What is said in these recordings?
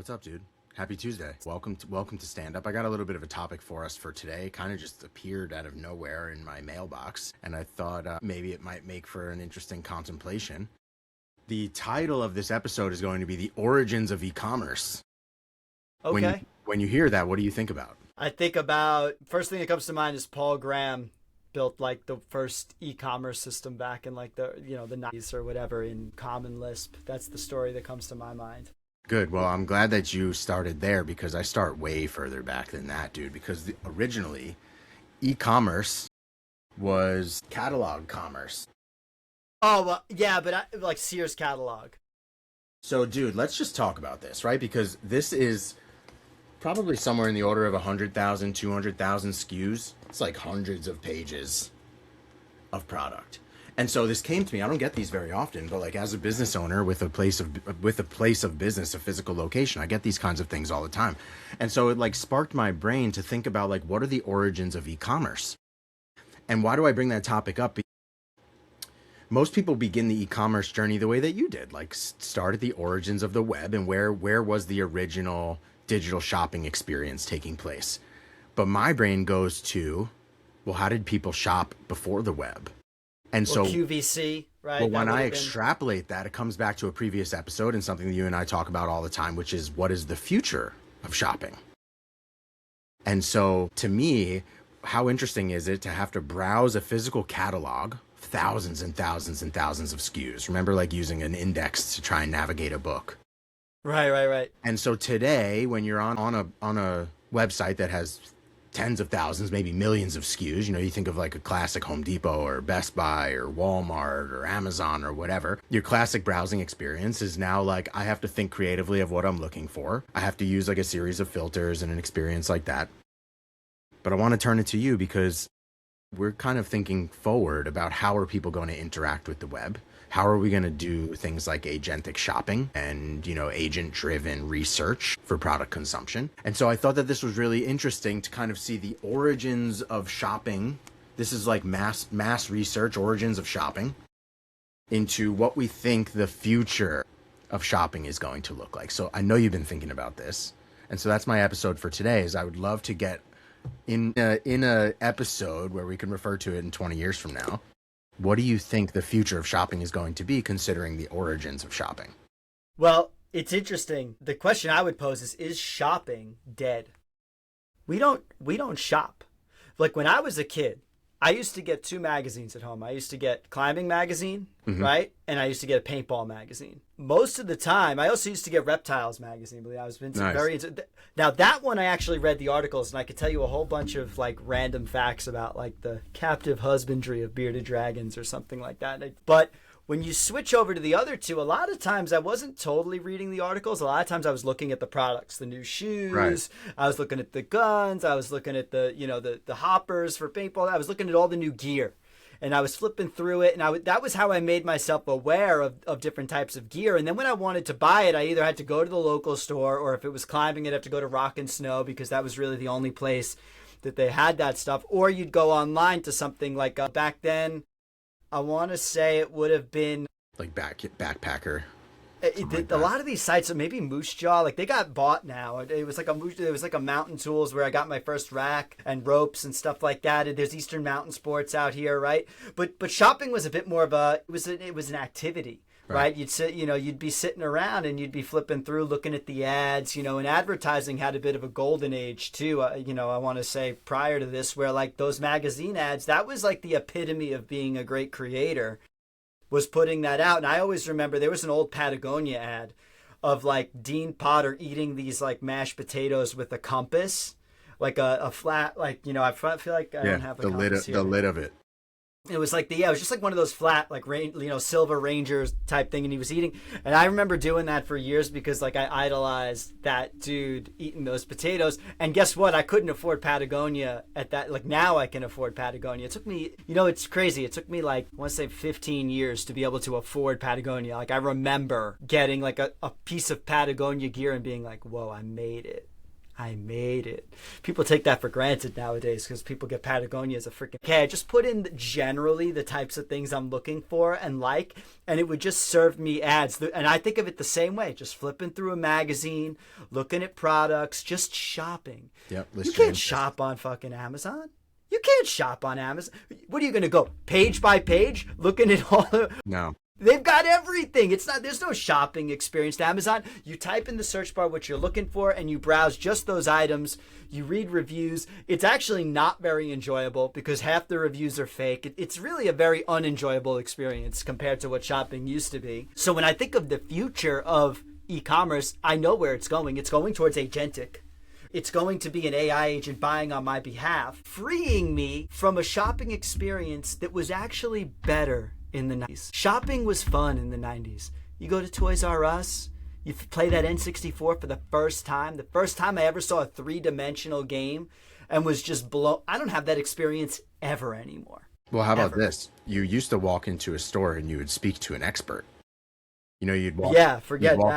What's up, dude? Happy Tuesday. Welcome to Stand Up. I got a little bit of a topic for us for today. Kind of just appeared out of nowhere in my mailbox, and I thought maybe it might make for an interesting contemplation. The title of this episode is going to be The Origins of eCommerce. Okay. When you hear that, what do you think about? I think about, first thing that comes to mind is Paul Graham built like the first e-commerce system back in like the 90s or whatever in Common Lisp. That's the story that comes to my mind. Good. Well, I'm glad that you started there because I start way further back than that, dude. Because originally, e-commerce was catalog commerce. Oh, well, yeah, but like Sears catalog. So, dude, let's just talk about this, right? Because this is probably somewhere in the order of 100,000, 200,000 SKUs. It's like hundreds of pages of product. And so this came to me. I don't get these very often, but like as a business owner with a place of business, a physical location, I get these kinds of things all the time. And so it like sparked my brain to think about like, what are the origins of e-commerce? And why do I bring that topic up? Most people begin the e-commerce journey the way that you did, like start at the origins of the web and where was the original digital shopping experience taking place? But my brain goes to, well, how did people shop before the web? And so QVC, right? Well, when I extrapolate that, it comes back to a previous episode and something that you and I talk about all the time, which is what is the future of shopping? And so to me, how interesting is it to have to browse a physical catalog, thousands and thousands and thousands of SKUs? Remember like using an index to try and navigate a book. Right. And so today, when you're on a website that has tens of thousands, maybe millions of SKUs, you think of like a classic Home Depot or Best Buy or Walmart or Amazon or whatever, your classic browsing experience is now like, I have to think creatively of what I'm looking for. I have to use like a series of filters and an experience like that. But I want to turn it to you because we're kind of thinking forward about how are people going to interact with the web? How are we going to do things like agentic shopping and, agent-driven research for product consumption? And so I thought that this was really interesting to kind of see the origins of shopping. This is like mass research, origins of shopping, into what we think the future of shopping is going to look like. So I know you've been thinking about this. And so that's my episode for today, is I would love to get in a episode where we can refer to it in 20 years from now. What do you think the future of shopping is going to be, considering the origins of shopping? Well, it's interesting. The question I would pose is shopping dead? We don't shop. Like when I was a kid, I used to get two magazines at home. I used to get Climbing magazine, right? And I used to get a paintball magazine. Most of the time, I also used to get Reptiles magazine. I was very into. Now that one, I actually read the articles, and I could tell you a whole bunch of like random facts about like the captive husbandry of bearded dragons or something like that. But when you switch over to the other two, a lot of times I wasn't totally reading the articles. A lot of times I was looking at the products, the new shoes. Right. I was looking at the guns. I was looking at the hoppers for paintball. I was looking at all the new gear. And I was flipping through it, and that was how I made myself aware of different types of gear. And then when I wanted to buy it, I either had to go to the local store, or if it was climbing, I'd have to go to Rock and Snow, because that was really the only place that they had that stuff. Or you'd go online to something like back then, I want to say it would have been like Backpacker. A lot of these sites, maybe Moose Jaw, like they got bought now. It was like a Mountain Tools where I got my first rack and ropes and stuff like that. And there's Eastern Mountain Sports out here, right? But shopping was a bit more of it was an activity, right? You'd sit, you'd be sitting around and you'd be flipping through, looking at the ads, and advertising had a bit of a golden age too. I want to say prior to this, where like those magazine ads, that was like the epitome of being a great creator, was putting that out. And I always remember there was an old Patagonia ad of like Dean Potter eating these like mashed potatoes with a compass, like a flat, like, I feel like I don't have a compass here. The lid of it. It was like it was just like one of those flat, like Silver Rangers type thing, and he was eating. And I remember doing that for years because like I idolized that dude eating those potatoes. And guess what? I couldn't afford Patagonia at that. Like now I can afford Patagonia. It took me, it's crazy. It took me like I want to say 15 years to be able to afford Patagonia. Like I remember getting like a piece of Patagonia gear and being like, whoa, I made it. I made it. People take that for granted nowadays because people get Patagonia as a freaking... Okay, I just put in generally the types of things I'm looking for and like, and it would just serve me ads. And I think of it the same way, just flipping through a magazine, looking at products, just shopping. Yep. You can't shop on fucking Amazon. You can't shop on Amazon. What are you going to go page by page looking at all the... No. They've got everything. There's no shopping experience to Amazon. You type in the search bar what you're looking for and you browse just those items. You read reviews. It's actually not very enjoyable because half the reviews are fake. It's really a very unenjoyable experience compared to what shopping used to be. So when I think of the future of e-commerce, I know where it's going. It's going towards Agentic. It's going to be an AI agent buying on my behalf, freeing me from a shopping experience that was actually better in the 90s. Shopping was fun in the 90s. You go to Toys R Us, you play that N64 for the first time. The first time I ever saw a three-dimensional game and was just blown. I don't have that experience ever anymore. Well, how about this? You used to walk into a store and you would speak to an expert. You know, you'd walk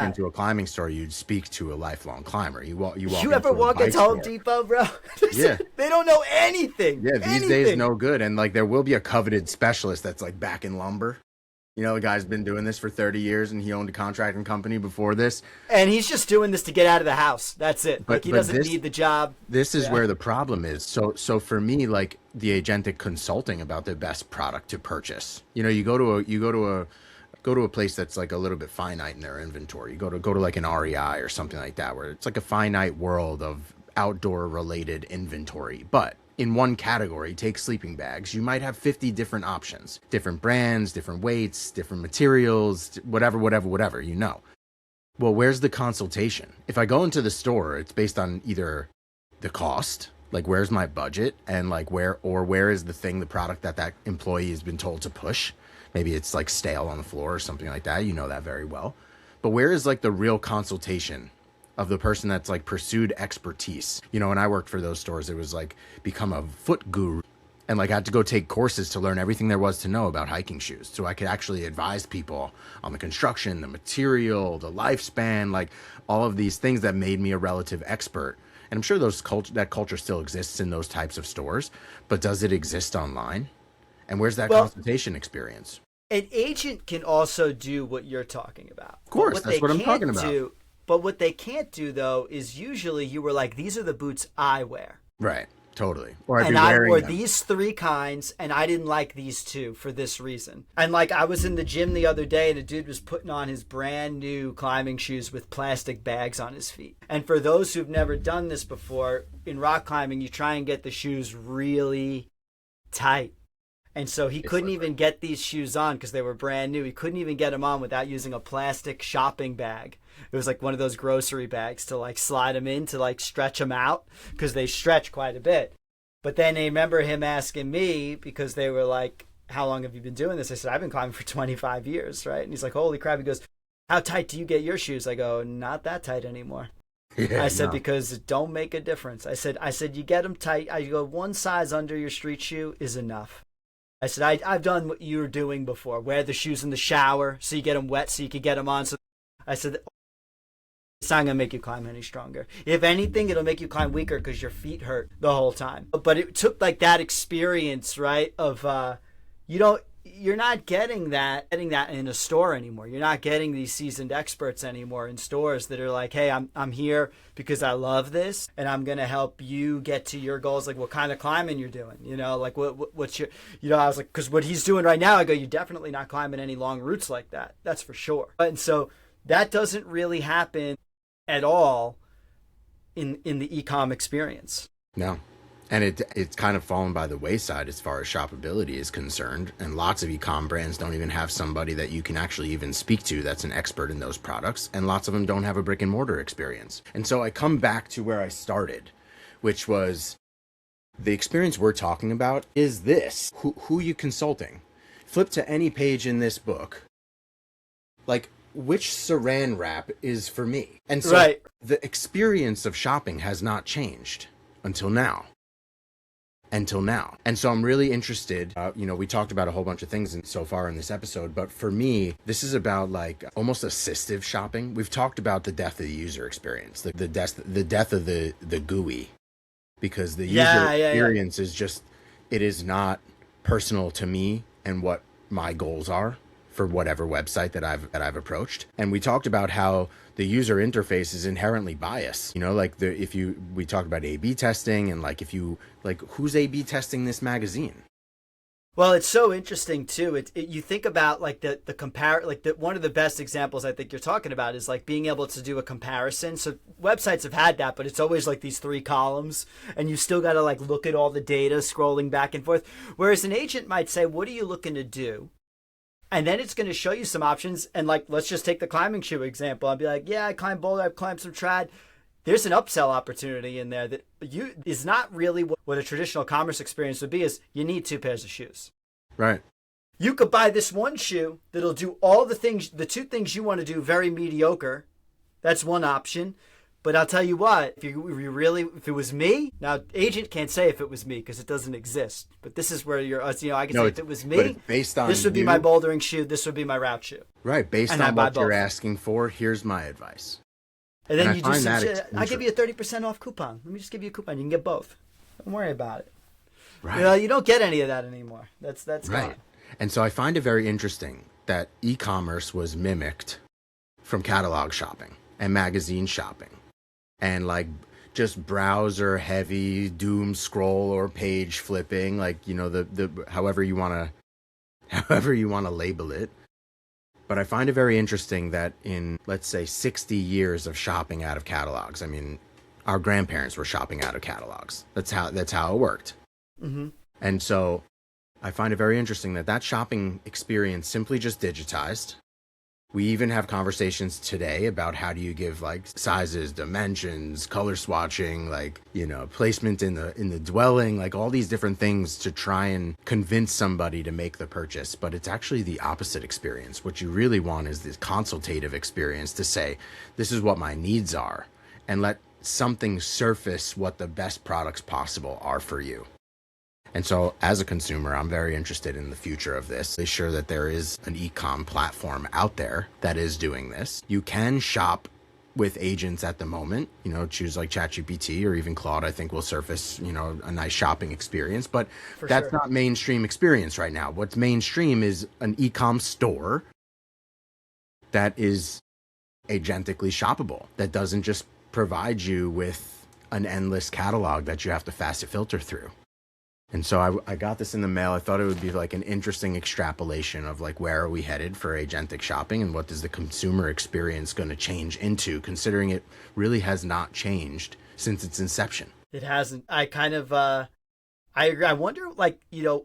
into a climbing store, you'd speak to a lifelong climber. You ever walk into Home Depot, bro? Yeah. They don't know anything. Yeah, these days no good. And like there will be a coveted specialist that's like back in lumber. You know, the guy's been doing this for 30 years and he owned a contracting company before this. And he's just doing this to get out of the house. That's it. But he doesn't need the job. This is where the problem is. So for me, like the Agentic consulting about the best product to purchase. You know, you go to a place that's like a little bit finite in their inventory. You go to like an REI or something like that, where it's like a finite world of outdoor related inventory. But in one category, take sleeping bags, you might have 50 different options, different brands, different weights, different materials, whatever, you know. Well, where's the consultation? If I go into the store, it's based on either the cost, like where's my budget, and like where is the product that employee has been told to push. Maybe it's like stale on the floor or something like that. You know that very well. But where is like the real consultation of the person that's like pursued expertise? You know, when I worked for those stores, it was like become a foot guru and like I had to go take courses to learn everything there was to know about hiking shoes. So I could actually advise people on the construction, the material, the lifespan, like all of these things that made me a relative expert. And I'm sure that culture still exists in those types of stores, but does it exist online? And where's that consultation experience? An agent can also do what you're talking about. Of course, that's what I'm talking about. But what they can't do, though, is usually you were like, these are the boots I wear. Right, totally. And I wore these 3 kinds, and I didn't like these 2 for this reason. And like I was in the gym the other day, and a dude was putting on his brand new climbing shoes with plastic bags on his feet. And for those who've never done this before, in rock climbing, you try and get the shoes really tight. And so he couldn't even get these shoes on because they were brand new. He couldn't even get them on without using a plastic shopping bag. It was like one of those grocery bags to like slide them in to like stretch them out because they stretch quite a bit. But then I remember him asking me because they were like, how long have you been doing this? I said, I've been climbing for 25 years, right? And he's like, holy crap. He goes, how tight do you get your shoes? I go, not that tight anymore. Yeah, I said, because it don't make a difference. I said, you get them tight. I go, one size under your street shoe is enough. I said, I've done what you were doing before. Wear the shoes in the shower so you get them wet so you can get them on. So I said, it's not going to make you climb any stronger. If anything, it'll make you climb weaker because your feet hurt the whole time. But it took like that experience, right, of you're not getting that in a store anymore. You're not getting these seasoned experts anymore in stores that are like, hey, I'm here because I love this and I'm going to help you get to your goals. Like what kind of climbing you're doing, you know, like what's your, you know, I was like, cause what he's doing right now, I go, you're definitely not climbing any long routes like that. That's for sure. And so that doesn't really happen at all in the e-com experience. No. And it's kind of fallen by the wayside as far as shoppability is concerned. And lots of e-com brands don't even have somebody that you can actually even speak to that's an expert in those products. And lots of them don't have a brick and mortar experience. And so I come back to where I started, which was the experience we're talking about is this. Who you consulting? Flip to any page in this book. Like, which saran wrap is for me? And so the experience of shopping has not changed until now. until now. And so I'm really interested, we talked about a whole bunch of things so far in this episode, but for me, this is about like almost assistive shopping. We've talked about the death of the user experience, the death of the GUI, because the user experience is just, it is not personal to me and what my goals are for whatever website that I've approached. And we talked about how the user interface is inherently biased. We talked about A/B testing, and who's A/B testing this magazine? Well, it's so interesting too. You think about like one of the best examples I think you're talking about is like being able to do a comparison. So websites have had that, but it's always like these 3 columns, and you still got to like look at all the data scrolling back and forth. Whereas an agent might say, "What are you looking to do?" And then it's going to show you some options. And like, let's just take the climbing shoe example. I'll be like, yeah, I climbed boulder, I've climbed some trad. There's an upsell opportunity in there that is not really what a traditional commerce experience would be. Is you need 2 pairs of shoes. Right. You could buy this one shoe that'll do all the 2 things you want to do very mediocre. That's one option. But I'll tell you what, if it was me, now agent can't say if it was me because it doesn't exist. But this is where I can say if it was me, this would be my bouldering shoe, this would be my route shoe. Right, based on what you're asking for, here's my advice. And then you do some shit. I'll give you a 30% off coupon. Let me just give you a coupon. You can get both. Don't worry about it. Right. You don't get any of that anymore. That's right. Gone. And so I find it very interesting that e-commerce was mimicked from catalog shopping and magazine shopping. And like just browser heavy doom scroll or page flipping, like the however you want to label it. But I find it very interesting that in, let's say, 60 years of shopping out of catalogs, I mean, our grandparents were shopping out of catalogs. That's how it worked. Mm-hmm. And so I find it very interesting that shopping experience simply just digitized. We even have conversations today about how do you give like sizes, dimensions, color swatching, placement in the dwelling, like all these different things to try and convince somebody to make the purchase. But it's actually the opposite experience. What you really want is this consultative experience to say, this is what my needs are, and let something surface what the best products possible are for you. And so as a consumer, I'm very interested in the future of this. Be sure that there is an e-com platform out there that is doing this. You can shop with agents at the moment, choose like ChatGPT or even Claude, I think will surface, a nice shopping experience, but that's not mainstream experience right now. What's mainstream is an e-com store that is agentically shoppable, that doesn't just provide you with an endless catalog that you have to fast filter through. And so I got this in the mail. I thought it would be like an interesting extrapolation of like, where are we headed for agentic shopping and what is the consumer experience going to change into, considering it really has not changed since its inception. It hasn't. I kind of, I agree. I wonder,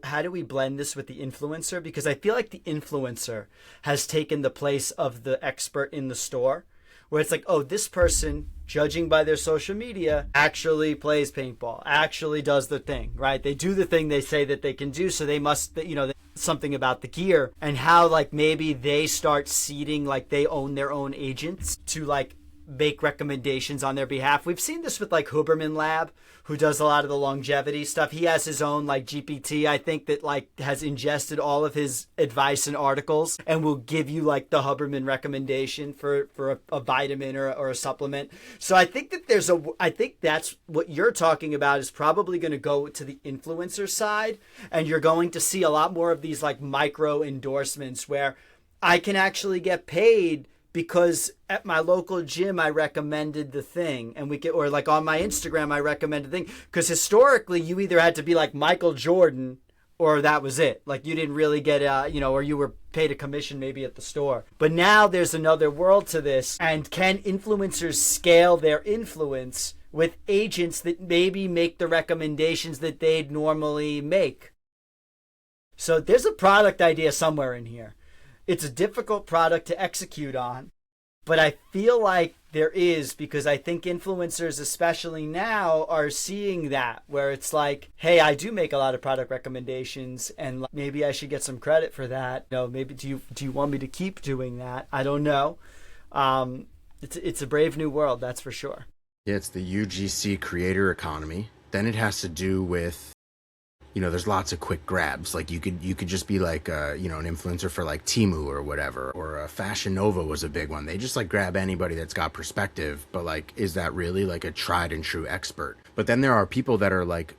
how do we blend this with the influencer? Because I feel like the influencer has taken the place of the expert in the store, where it's like, oh, this person, judging by their social media, actually plays paintball, actually does the thing, right? They do the thing they say that they can do, so they must, something about the gear. And how, maybe they start seeding, they own their own agents to, make recommendations on their behalf. We've seen this with, Huberman Lab, who does a lot of the longevity stuff. He has his own, GPT, I think, that, has ingested all of his advice and articles and will give you, the Huberman recommendation for a vitamin or a supplement. So I think that I think that's what you're talking about is probably going to go to the influencer side, and you're going to see a lot more of these, micro endorsements where I can actually get paid because at my local gym I recommended the thing, and or on my Instagram I recommended the thing. Because historically you either had to be like Michael Jordan or that was it. You didn't really get or you were paid a commission maybe at the store. But now there's another world to this, and can influencers scale their influence with agents that maybe make the recommendations that they'd normally make? So there's a product idea somewhere in here. It's a difficult product to execute on, but I feel like there is, because I think influencers, especially now, are seeing that, where it's like, hey, I do make a lot of product recommendations, and maybe I should get some credit for that. Maybe do you want me to keep doing that? I don't know. It's a brave new world, that's for sure. Yeah, it's the UGC creator economy. Then it has to do with there's lots of quick grabs. Like you could just be like, an influencer for like Temu or whatever, or Fashion Nova was a big one. They just like grab anybody that's got perspective, but like, is that really like a tried and true expert? But then there are people that are like,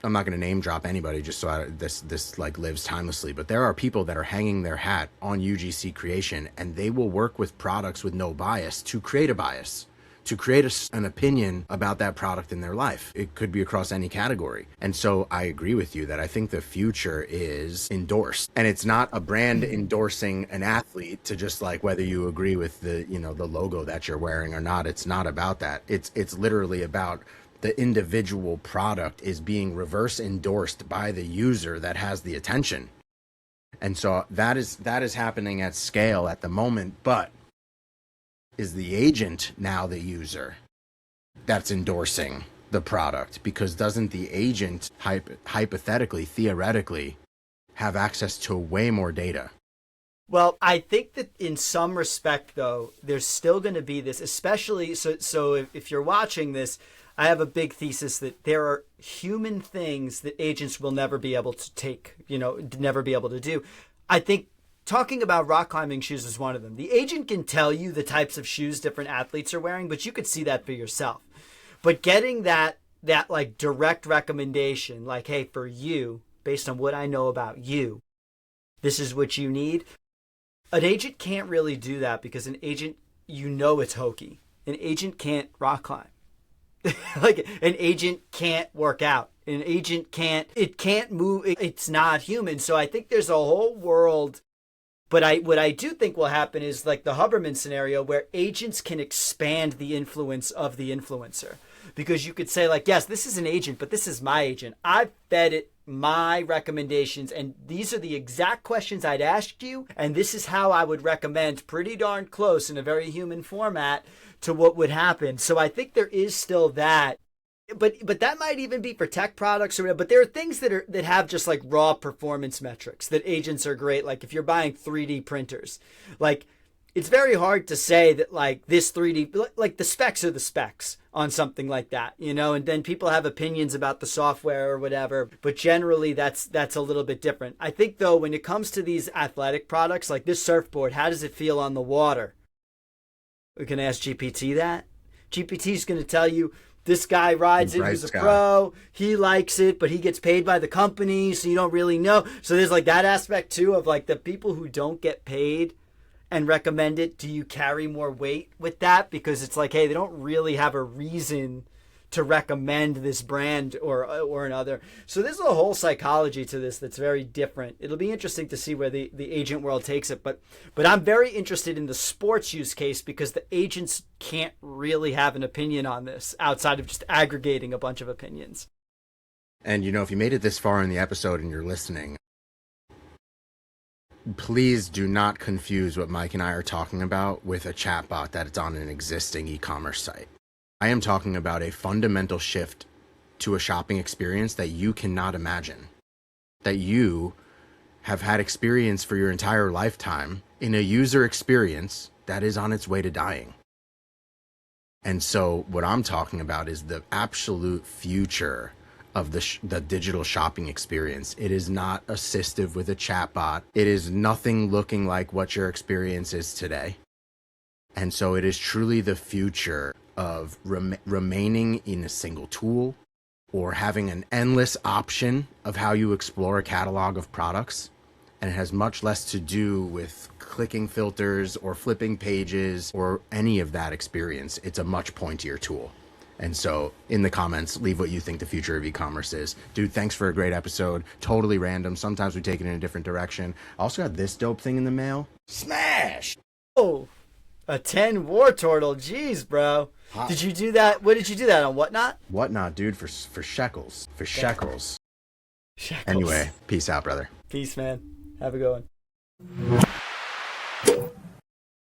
I'm not going to name drop anybody just so this like lives timelessly, but there are people that are hanging their hat on UGC creation, and they will work with products with no bias to create a bias, to create an opinion about that product in their life. It could be across any category. And so I agree with you that I think the future is endorsed, and it's not a brand endorsing an athlete to just like, whether you agree with the logo that you're wearing or not. It's not about that. It's literally about the individual product is being reverse endorsed by the user that has the attention. And so that is happening at scale at the moment. But is the agent now the user that's endorsing the product? Because doesn't the agent hypothetically, theoretically, have access to way more data? Well, I think that in some respect, though, there's still going to be this, especially so if you're watching this, I have a big thesis that there are human things that agents will never be able to take, never be able to do. I think talking about rock climbing shoes is one of them. The agent can tell you the types of shoes different athletes are wearing, but you could see that for yourself. But getting that like direct recommendation, like, hey, for you, based on what I know about you, this is what you need. An agent can't really do that because an agent, it's hokey. An agent can't rock climb. Like an agent can't work out. An agent can't move. It's not human. So I think there's a whole world. But what I do think will happen is like the Huberman scenario where agents can expand the influence of the influencer. Because you could say like, yes, this is an agent, but this is my agent. I've fed it my recommendations, and these are the exact questions I'd ask you, and this is how I would recommend, pretty darn close in a very human format to what would happen. So I think there is still that, but that might even be for tech products or whatever. But there are things that have just like raw performance metrics that agents are great. Like if you're buying 3D printers, like it's very hard to say that like this 3D, like the specs are the specs on something like that, and then people have opinions about the software or whatever, but generally that's a little bit different. I think though, when it comes to these athletic products, like this surfboard, how does it feel on the water? We can ask GPT that. GPT is going to tell you this guy rides it, he's a pro, he likes it, but he gets paid by the company, so you don't really know. So there's like that aspect too of like the people who don't get paid and recommend it, do you carry more weight with that? Because it's like, hey, they don't really have a reason to recommend this brand or another. So there's a whole psychology to this that's very different. It'll be interesting to see where the agent world takes it. But I'm very interested in the sports use case because the agents can't really have an opinion on this outside of just aggregating a bunch of opinions. And, if you made it this far in the episode and you're listening, please do not confuse what Mike and I are talking about with a chatbot that's on an existing e-commerce site. I am talking about a fundamental shift to a shopping experience that you cannot imagine, that you have had experience for your entire lifetime in a user experience that is on its way to dying. And so what I'm talking about is the absolute future of the digital shopping experience. It is not assistive with a chatbot. It is nothing looking like what your experience is today. And so it is truly the future of remaining in a single tool or having an endless option of how you explore a catalog of products. And it has much less to do with clicking filters or flipping pages or any of that experience. It's a much pointier tool. And so in the comments, leave what you think the future of e-commerce is. Dude, thanks for a great episode. Totally random. Sometimes we take it in a different direction. I also got this dope thing in the mail. Smash! Oh, a 10 war turtle. Jeez, bro. Hot. Did you do that? What did you do that on? Whatnot? Whatnot, dude, for shekels. For shekels. Shekels. Anyway, peace out, brother. Peace, man. Have a good one.